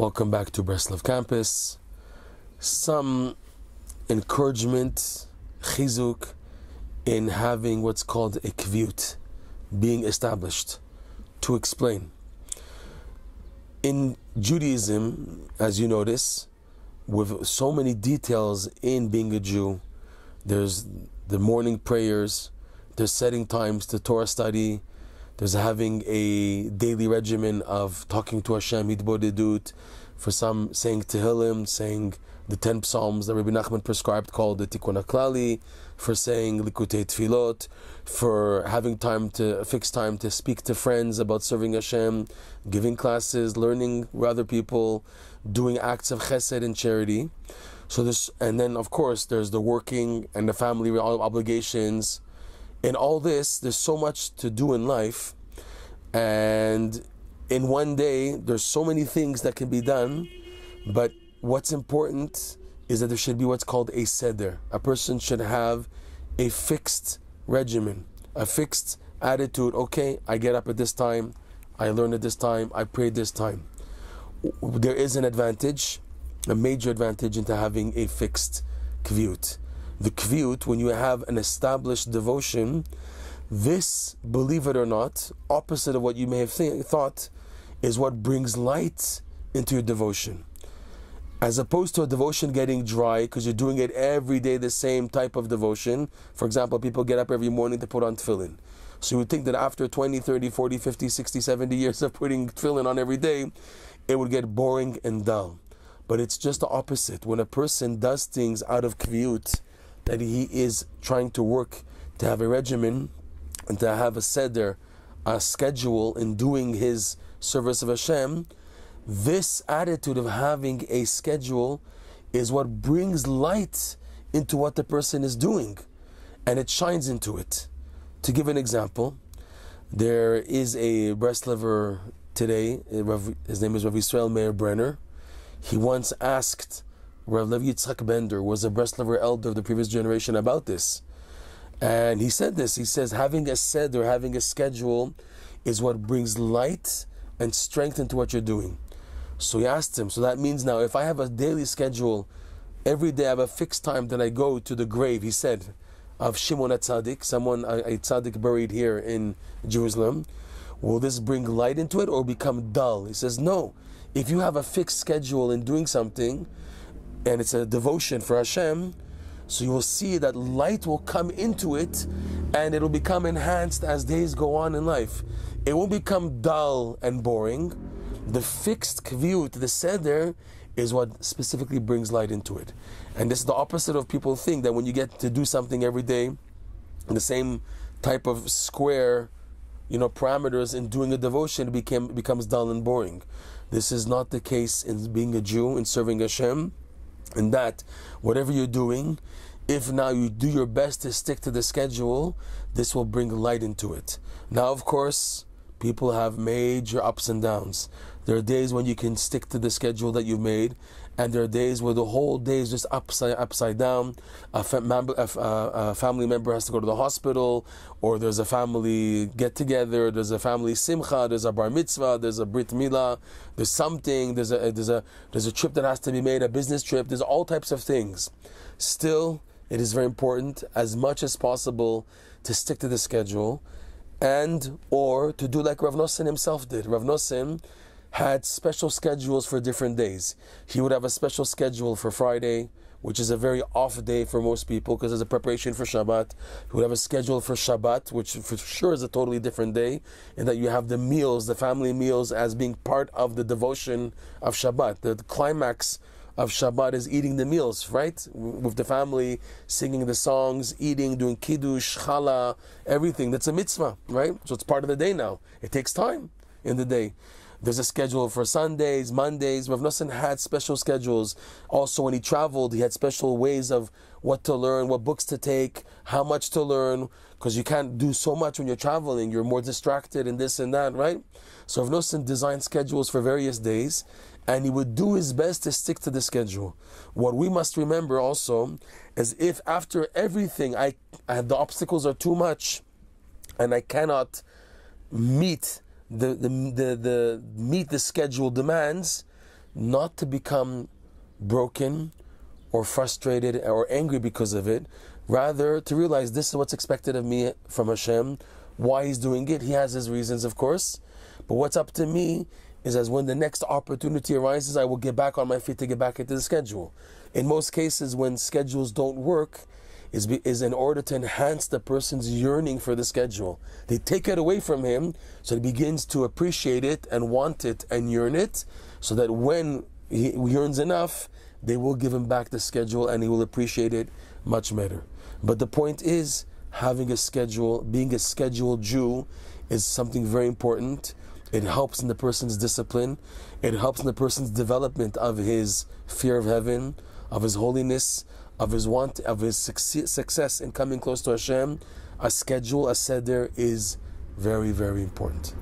Welcome back to Breslov Campus. Some encouragement, chizuk, in having what's called a kviyut, being established. To explain. In Judaism, as you notice, with so many details in being a Jew, there's the morning prayers, there's setting times to Torah study, there's having a daily regimen of talking to Hashem, hitbodedut, for some saying Tehillim, saying the 10 Psalms that Rabbi Nachman prescribed called the Tikkun HaKlali, for saying Likutei Tfilot, for having a fixed time to speak to friends about serving Hashem, giving classes, learning with other people, doing acts of chesed and charity. And then of course there's the working and the family obligations. In all this, there's so much to do in life, and in one day there's so many things that can be done, but what's important is that there should be what's called a Seder. A person should have a fixed regimen, a fixed attitude. Okay, I get up at this time, I learn at this time, I pray at this time. There is an advantage, a major advantage into having a fixed kviyut. The kviyut, when you have an established devotion, this, believe it or not, opposite of what you may have thought, is what brings light into your devotion. As opposed to a devotion getting dry because you're doing it every day, the same type of devotion. For example, people get up every morning to put on tefillin. So you would think that after 20, 30, 40, 50, 60, 70 years of putting tefillin on every day, it would get boring and dull. But it's just the opposite. When a person does things out of kviyut, that he is trying to work to have a regimen and to have a seder, a schedule in doing his service of Hashem, this attitude of having a schedule is what brings light into what the person is doing, and it shines into it. To give an example, there is a Breslover today, his name is Rav Yisrael Meir Brenner. He once asked Rav Levi Yitzchak Bender, was a Breslover elder of the previous generation, about this. And he said this, he says, having a seder, having a schedule, is what brings light and strength into what you're doing. So he asked him, so that means now, if I have a daily schedule, every day I have a fixed time that I go to the grave, he said, of Shimon HaTzadik, a tzaddik buried here in Jerusalem, will this bring light into it or become dull? He says, no. If you have a fixed schedule in doing something, and it's a devotion for Hashem, so you will see that light will come into it, and it will become enhanced as days go on in life. It won't become dull and boring. The fixed kviyut, the seder, is what specifically brings light into it. And this is the opposite of people think, that when you get to do something every day, the same type of square, parameters in doing a devotion, becomes dull and boring. This is not the case in being a Jew, in serving Hashem. And that whatever you're doing, if now you do your best to stick to the schedule, this will bring light into it. Now, of course, people have major ups and downs. There are days when you can stick to the schedule that you've made, and there are days where the whole day is just upside down. A family member has to go to the hospital, or there's a family get together, there's a family simcha, there's a bar mitzvah, there's a brit milah, there's something, there's a trip that has to be made, a business trip, there's all types of things. Still, it is very important, as much as possible, to stick to the schedule, or to do like Rav Nosson himself did. Rav Nosson had special schedules for different days. He would have a special schedule for Friday, which is a very off day for most people because it's a preparation for Shabbat. He would have a schedule for Shabbat, which for sure is a totally different day, in that you have the meals, the family meals, as being part of the devotion of Shabbat. The climax of Shabbat is eating the meals, right? With the family, singing the songs, eating, doing kiddush, challah, everything. That's a mitzvah, right? So it's part of the day now. It takes time in the day. There's a schedule for Sundays, Mondays. Rav Nosson had special schedules. Also, when he traveled, he had special ways of what to learn, what books to take, how much to learn, because you can't do so much when you're traveling. You're more distracted and this and that, right? So Rav Nosson designed schedules for various days, and he would do his best to stick to the schedule. What we must remember also is, if after everything the obstacles are too much and I cannot meet the schedule demands, not to become broken or frustrated or angry because of it, rather to realize this is what's expected of me from Hashem, why He's doing it. He has His reasons, of course, but what's up to me is as when the next opportunity arises, I will get back on my feet to get back into the schedule. In most cases, when schedules don't work, is in order to enhance the person's yearning for the schedule. They take it away from him, so he begins to appreciate it and want it and yearn it, so that when he yearns enough, they will give him back the schedule and he will appreciate it much better. But the point is, having a schedule, being a scheduled Jew, is something very important. It helps in the person's discipline. It helps in the person's development of his fear of heaven, of his holiness, of his want, of his success in coming close to Hashem. A schedule, a Seder, is very, very important.